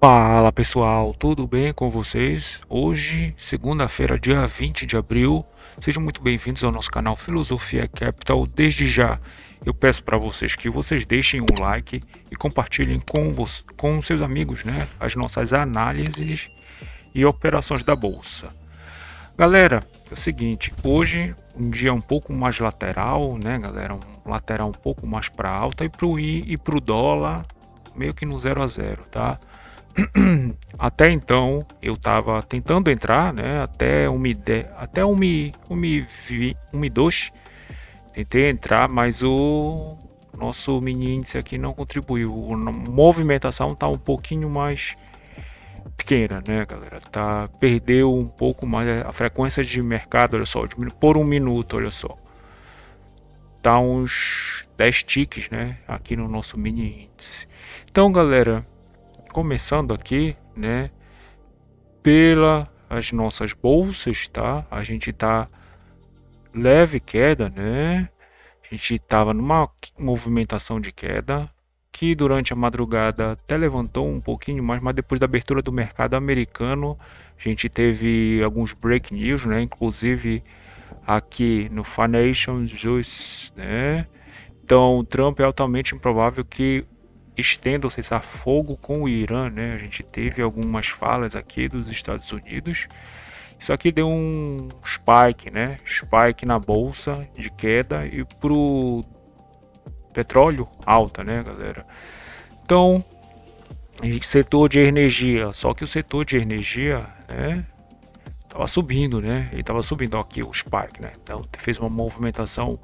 Fala pessoal, tudo bem com vocês? Hoje, segunda-feira, dia 20 de abril, sejam muito bem-vindos ao nosso canal Filosofia Capital. Desde já, eu peço para vocês que vocês deixem um like e compartilhem com seus amigos, né, as nossas análises e operações da bolsa. Galera, é o seguinte, hoje um dia um pouco mais lateral, né, galera, um lateral um pouco mais para alta e pro I e pro dólar meio que no 0 a 0, tá? Até então eu estava tentando entrar, né, até 1,10, até 1,2, tentei entrar, mas o nosso mini índice aqui não contribuiu. A movimentação está um pouquinho mais pequena, né, galera? Perdeu um pouco mais a frequência de mercado, olha só, diminuiu por um minuto, olha só. Tá uns 10 ticks, né, aqui no nosso mini índice. Então, galera, começando aqui, né, pelas nossas bolsas, tá? A gente tá leve queda, né? A gente tava numa movimentação de queda que durante a madrugada até levantou um pouquinho mais, mas depois da abertura do mercado americano, a gente teve alguns break news, né? Inclusive aqui no Financial News, né? Então, o Trump é altamente improvável que estenda o cessar-fogo com o Irã, né? A gente teve algumas falas aqui dos Estados Unidos. Isso aqui deu um spike, né? Spike na bolsa de queda e pro petróleo alta, né, galera? Então, setor de energia, só que o setor de energia, né, tava subindo, né? Ele tava subindo aqui o spike, né? Então, fez uma movimentação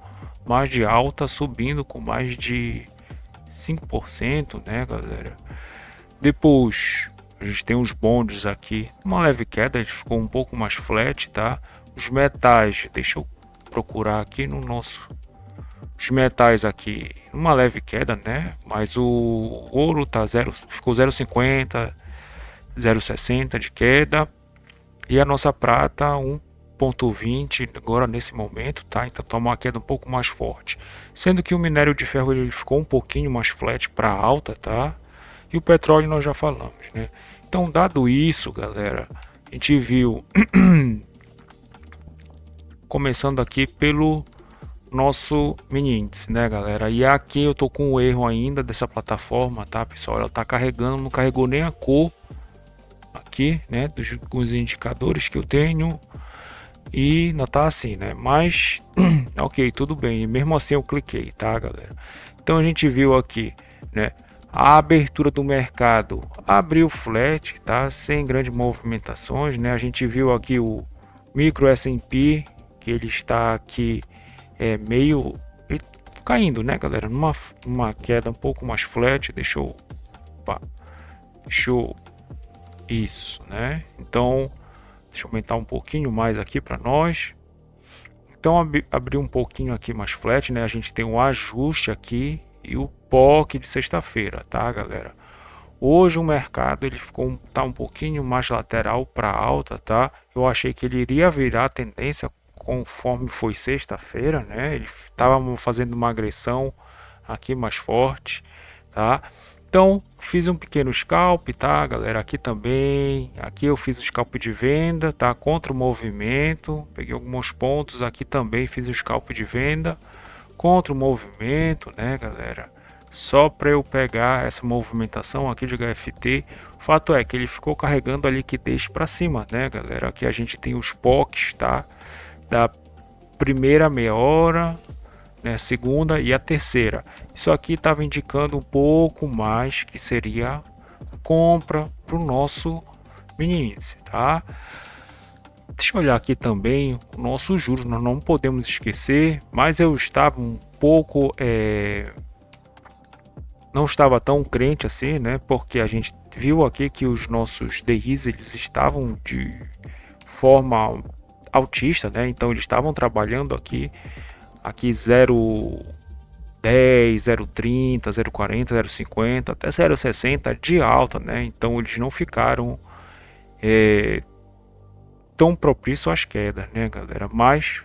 mais de alta, subindo com mais de 5%, né, galera? Depois, a gente tem os bondes aqui, uma leve queda, ele ficou um pouco mais flat, tá? Os metais, deixa eu procurar aqui no nosso... Os metais aqui, uma leve queda, né? Mas o ouro tá ficou 0,50, 0,60 de queda. E a nossa prata 1,20 agora nesse momento, tá? Então tá uma queda um pouco mais forte. Sendo que o minério de ferro ele ficou um pouquinho mais flat para alta, tá? E o petróleo nós já falamos, né? Então, dado isso, galera, a gente viu começando aqui pelo nosso mini índice, né, galera? E aqui eu tô com o erro ainda dessa plataforma, tá, pessoal? Ela tá carregando, não carregou nem a cor aqui, né, dos indicadores que eu tenho e não tá assim, né? Mas ok, tudo bem. E mesmo assim eu cliquei, tá, galera? Então a gente viu aqui, né? A abertura do mercado abriu flat, tá? Sem grandes movimentações, né? A gente viu aqui o micro S&P, que ele está aqui meio caindo, né, galera? Numa queda um pouco mais flat. Opa, deixou isso, né? Então, deixa eu aumentar um pouquinho mais aqui para nós. Então, abriu um pouquinho aqui mais flat, né? A gente tem um ajuste aqui e o POC de sexta-feira, tá, galera? Hoje o mercado ele tá um pouquinho mais lateral para alta, tá? Eu achei que ele iria virar a tendência conforme foi sexta-feira, né? Ele estava fazendo uma agressão aqui mais forte, tá? Então, fiz um pequeno scalp, tá, galera? Aqui também, aqui eu fiz o scalp de venda, tá? Contra o movimento, peguei alguns pontos, aqui também fiz o scalp de venda contra o movimento, né, galera? Só para eu pegar essa movimentação aqui de HFT. O fato é que ele ficou carregando a liquidez para cima, né, galera? Aqui a gente tem os POCs, tá? Da primeira meia hora, né, segunda e a terceira. Isso aqui estava indicando um pouco mais que seria compra para o nosso mini índice, tá? Deixa eu olhar aqui também o nosso juros, nós não podemos esquecer, mas eu estava um pouco não estava tão crente assim, né? Porque a gente viu aqui que os nossos DIs eles estavam de forma altista, né? Então eles estavam trabalhando aqui 0,10, 0,30, 0,40, 0,50 até 0,60 de alta, né? Então eles não ficaram tão propício às quedas, né, galera? Mas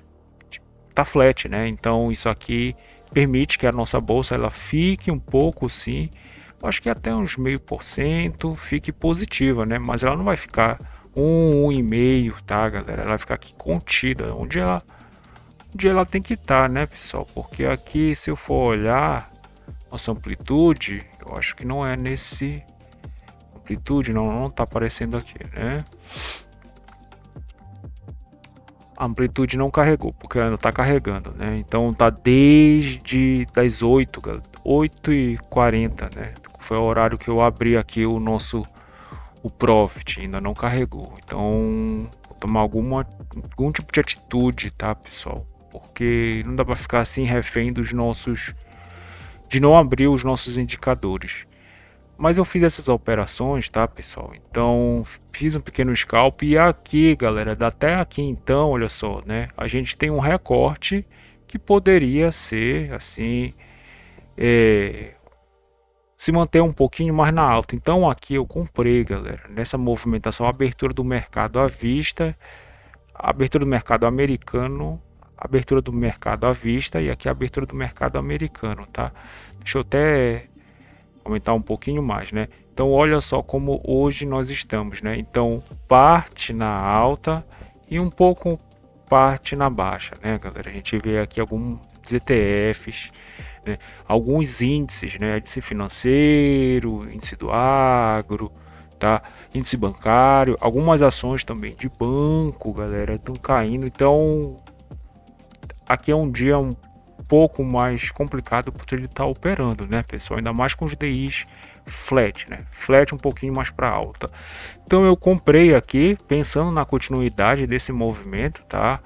tá flat, né? Então isso aqui permite que a nossa bolsa ela fique um pouco sim acho que até uns 0,5% fique positiva, né? Mas ela não vai ficar 1,5, tá, galera? Ela vai ficar aqui contida, onde ela tem que estar, né, pessoal? Porque aqui, se eu for olhar nossa amplitude, eu acho que não é nesse amplitude, não tá aparecendo aqui, né? A amplitude não carregou, porque ela ainda tá carregando, né? Então tá desde das 8h40, né? Foi o horário que eu abri aqui o Profit, ainda não carregou. Então, vou tomar algum tipo de atitude, tá, pessoal? Porque não dá para ficar assim refém de não abrir os nossos indicadores. Mas eu fiz essas operações, tá, pessoal? Então, fiz um pequeno scalp e aqui, galera, até aqui então, olha só, né? A gente tem um recorte que poderia ser assim, se manter um pouquinho mais na alta. Então aqui eu comprei, galera, nessa movimentação, abertura do mercado à vista, abertura do mercado americano, abertura do mercado à vista e aqui a abertura do mercado americano, tá? Deixa eu até aumentar um pouquinho mais, né? Então olha só como hoje nós estamos, né? Então parte na alta e um pouco parte na baixa, né, galera? A gente vê aqui alguns ETFs, né? Alguns índices, né? Índice financeiro, índice do agro, tá? Índice bancário, algumas ações também de banco, galera, estão caindo. Então aqui é um dia um pouco mais complicado porque ele está operando, né, pessoal? Ainda mais com os DIs flat, né? Flat um pouquinho mais para alta. Então eu comprei aqui pensando na continuidade desse movimento, tá?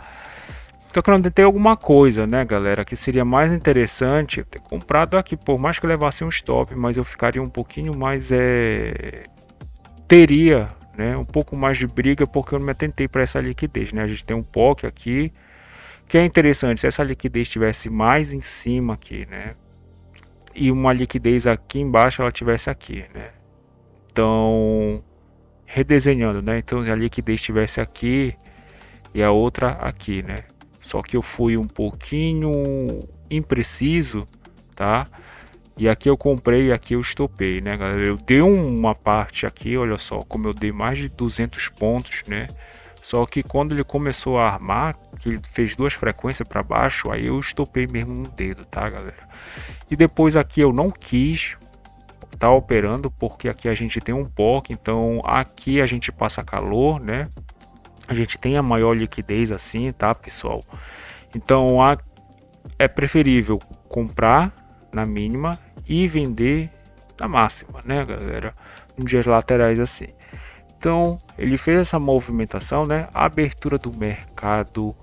Tô querendo ter alguma coisa, né, galera, que seria mais interessante eu ter comprado aqui, por mais que eu levasse um stop, mas eu ficaria um pouquinho mais, teria, né, um pouco mais de briga, porque eu não me atentei para essa liquidez, né? A gente tem um POC aqui, que é interessante, se essa liquidez estivesse mais em cima aqui, né, e uma liquidez aqui embaixo ela tivesse aqui, né? Então, redesenhando, né? Então a liquidez estivesse aqui e a outra aqui, né? Só que eu fui um pouquinho impreciso, tá? E aqui eu comprei e aqui eu estopei, né, galera? Eu dei uma parte aqui, olha só, como eu dei mais de 200 pontos, né? Só que quando ele começou a armar, que ele fez duas frequências para baixo, aí eu estopei mesmo no dedo, tá, galera? E depois aqui eu não quis tá operando porque aqui a gente tem um POC, então aqui a gente passa calor, né? A gente tem a maior liquidez assim, tá, pessoal? Então é preferível comprar na mínima e vender na máxima, né, galera? Nos dias laterais assim. Então ele fez essa movimentação, né? A abertura do mercado,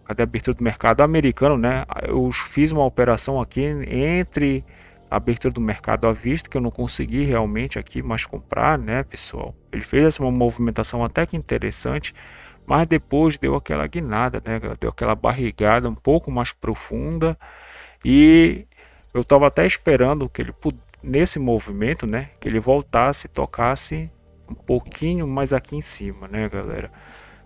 cadê a abertura do mercado americano, né? Eu fiz uma operação aqui entre a abertura do mercado à vista, que eu não consegui realmente aqui mais comprar, né, pessoal? Ele fez essa movimentação até que interessante, mas depois deu aquela guinada, né? Deu aquela barrigada um pouco mais profunda e eu estava até esperando que ele nesse movimento, né, que ele voltasse, tocasse um pouquinho mais aqui em cima, né, galera?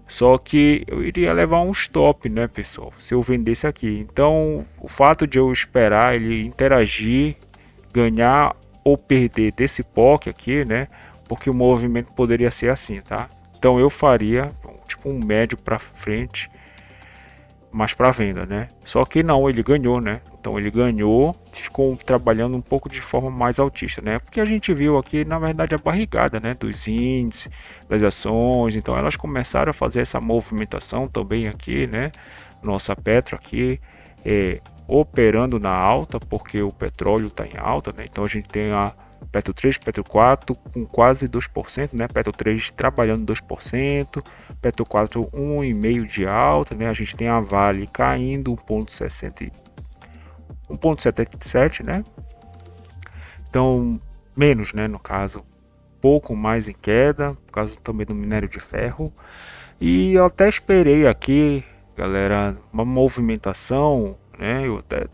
Só que eu iria levar um stop, né, pessoal? Se eu vendesse aqui. Então, o fato de eu esperar ele interagir, ganhar ou perder desse POC aqui, né? Porque o movimento poderia ser assim, tá? Então eu faria tipo um médio para frente, mais para venda, né? Só que não, ele ganhou, né? Então ele ganhou, ficou trabalhando um pouco de forma mais altista, né? Porque a gente viu aqui, na verdade, a barrigada, né? Dos índices, das ações. Então elas começaram a fazer essa movimentação também aqui, né? Nossa Petro aqui operando na alta, porque o petróleo está em alta, né? Então a gente tem a Petro 3, Petro 4 com quase 2%, né? Petro 3 trabalhando 2%, Petro 4 1,5% de alta, né? A gente tem a Vale caindo 1,77, né? Então, menos, né, no caso, pouco mais em queda, por causa também do minério de ferro. E eu até esperei aqui, galera, uma movimentação, né? Eu até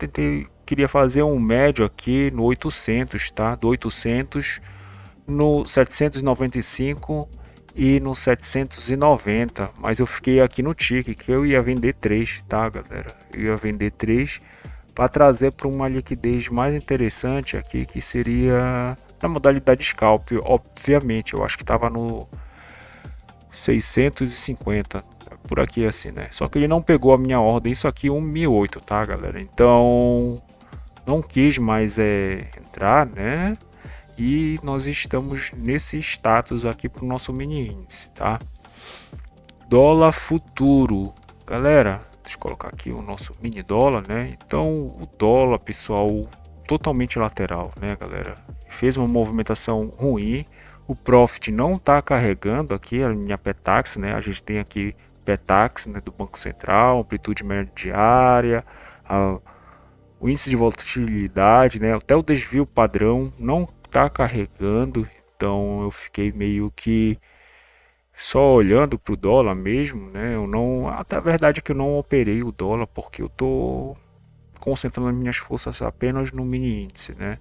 queria fazer um médio aqui no 800, tá? Do 800 no 795 e no 790, mas eu fiquei aqui no tique que eu ia vender 3, tá, galera? Eu ia vender 3 para trazer para uma liquidez mais interessante aqui, que seria na modalidade scalp. Obviamente, eu acho que estava no 650 por aqui assim, né? Só que ele não pegou a minha ordem, isso aqui 1.008, tá, galera? Então não quis mais entrar, né? E nós estamos nesse status aqui para o nosso mini índice, tá? Dólar futuro, galera. Deixa eu colocar aqui o nosso mini dólar, né? Então o dólar, pessoal, totalmente lateral, né, galera? Fez uma movimentação ruim. O profit não está carregando aqui a minha Petax, né? A gente tem aqui Petax, né, do Banco Central, amplitude média diária, o índice de volatilidade, né? Até o desvio padrão não está carregando. Então eu fiquei meio que só olhando para o dólar mesmo, né? Eu não, até a verdade é que eu não operei o dólar porque eu tô concentrando as minhas forças apenas no mini índice, né?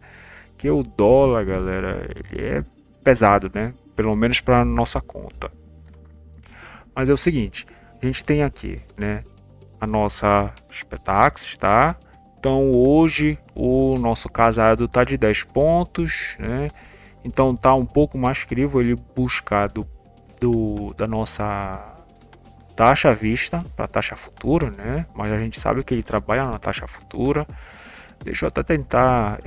Que o dólar, galera, ele é pesado, né? Pelo menos para nossa conta. Mas é o seguinte, a gente tem aqui, né, a nossa Spetax, tá? Então hoje o nosso casado tá de 10 pontos, né? Então tá um pouco mais crível ele buscar da nossa taxa à vista para taxa futura, né? Mas a gente sabe que ele trabalha na taxa futura. Deixa eu até tentar,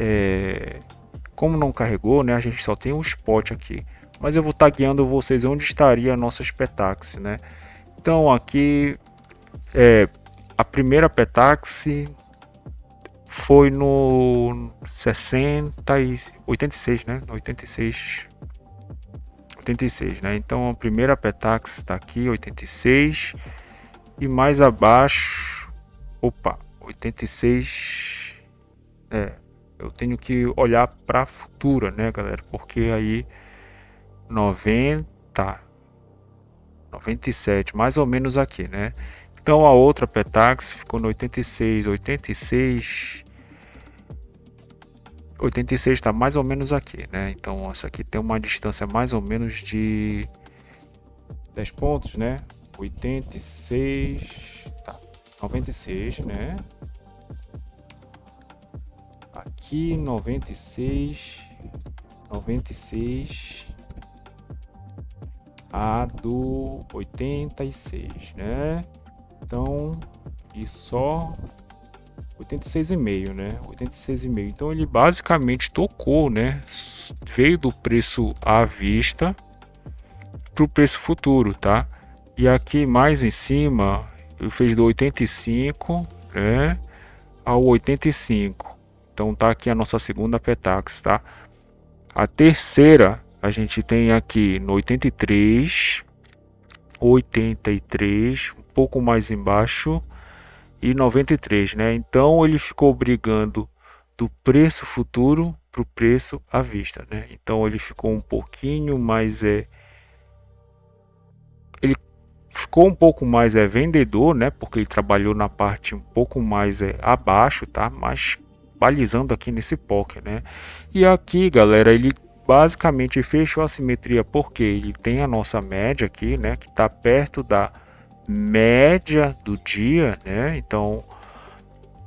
como não carregou, né? A gente só tem um spot aqui, mas eu vou estar guiando vocês onde estaria a nossa Spetax, né? Então aqui a primeira Petax foi no 60 e 86, né? 86, né? Então a primeira Petax está aqui, 86, e mais abaixo, opa, 86, eu tenho que olhar para a futura, né, galera? Porque aí 90, 97, mais ou menos aqui, né? Então a outra Petax ficou no 86, 86, 86 está mais ou menos aqui, né? Então essa aqui tem uma distância mais ou menos de 10 pontos, né? 86, tá, 96, né? Aqui 96, 96 a do 86, né? Então, e só 86,5, né? 86,5. Então ele basicamente tocou, né? Veio do preço à vista para o preço futuro, tá? E aqui mais em cima ele fez do 85, né, ao 85. Então tá aqui a nossa segunda Petax, tá? A terceira a gente tem aqui no 83, 83, um pouco mais embaixo, e 93, né? Então ele ficou brigando do preço futuro para o preço à vista, né? Então ele ficou um pouquinho mais ele ficou um pouco mais vendedor, né? Porque ele trabalhou na parte um pouco mais abaixo, tá? Mas balizando aqui nesse POC, né? E aqui, galera, ele basicamente fechou a simetria porque ele tem a nossa média aqui, né? Que está perto da média do dia, né? Então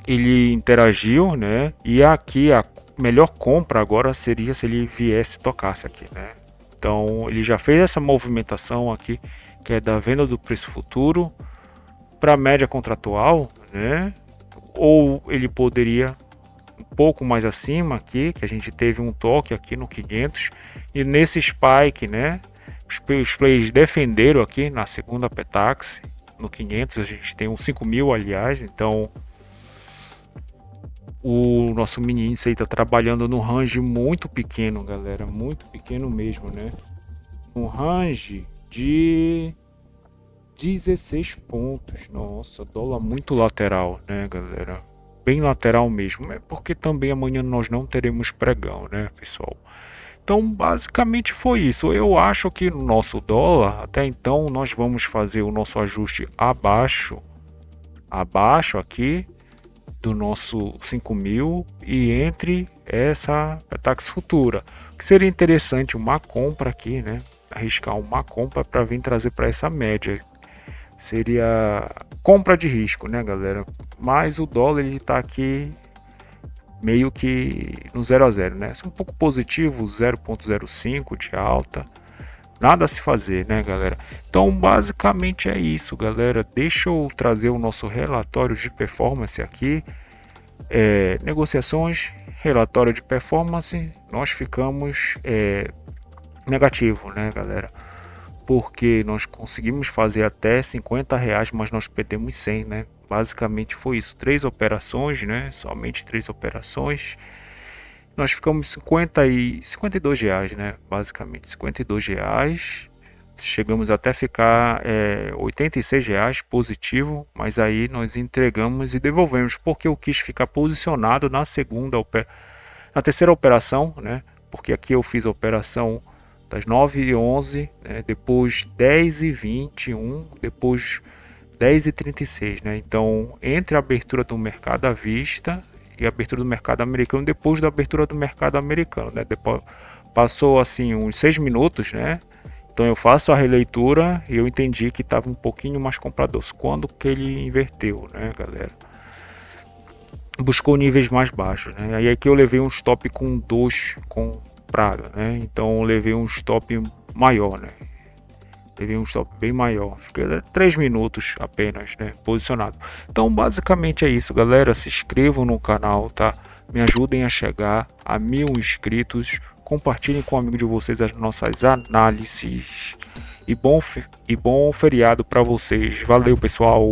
ele interagiu, né? E aqui a melhor compra agora seria se ele viesse tocasse aqui, né? Então ele já fez essa movimentação aqui, que é da venda do preço futuro para a média contratual, né? Ou ele poderia um pouco mais acima aqui, que a gente teve um toque aqui no 500 e nesse spike, né? Os players defenderam aqui na segunda Petax no 500, a gente tem um 5.000, aliás, então o nosso mini índice aí tá trabalhando no range muito pequeno, galera, muito pequeno mesmo, né? Um range de 16 pontos. Nossa, dólar muito lateral, né, galera? Bem lateral mesmo. É porque também amanhã nós não teremos pregão, né, pessoal? Então, basicamente foi isso. Eu acho que no nosso dólar, até então, nós vamos fazer o nosso ajuste abaixo aqui do nosso 5.000 e entre essa Petax futura. O que seria interessante uma compra aqui, né? Arriscar uma compra para vir trazer para essa média. Seria compra de risco, né, galera? Mas o dólar ele tá aqui meio que no 0 a 0, né? Um pouco positivo, 0,05 de alta. Nada a se fazer, né, galera? Então, basicamente é isso, galera. Deixa eu trazer o nosso relatório de performance aqui. Negociações, relatório de performance. Nós ficamos negativo, né, galera? Porque nós conseguimos fazer até R$ 50, mas nós perdemos 100, né? Basicamente foi isso. 3 operações, né? Somente 3 operações. Nós ficamos 52 reais, né? Basicamente R$ 52. Chegamos até ficar R$ 86 positivo, mas aí nós entregamos e devolvemos, porque eu quis ficar posicionado na terceira operação, né? Porque aqui eu fiz a operação das 9h11, né? Depois 10h21, depois 10h36, né? Então, entre a abertura do mercado à vista e a abertura do mercado americano, depois da abertura do mercado americano, né? Depois, passou assim uns 6 minutos, né? Então eu faço a releitura e eu entendi que estava um pouquinho mais comprador. Quando que ele inverteu, né, galera? Buscou níveis mais baixos, né? Aí aqui eu levei um stop com 2 comprado, né? Então eu levei um stop maior, né? Levei um stop bem maior. Fiquei 3 minutos apenas, né? Posicionado. Então basicamente é isso, galera. Se inscrevam no canal, tá? Me ajudem a chegar a 1000 inscritos. Compartilhem com um amigo de vocês as nossas análises. E bom feriado para vocês. Valeu, pessoal!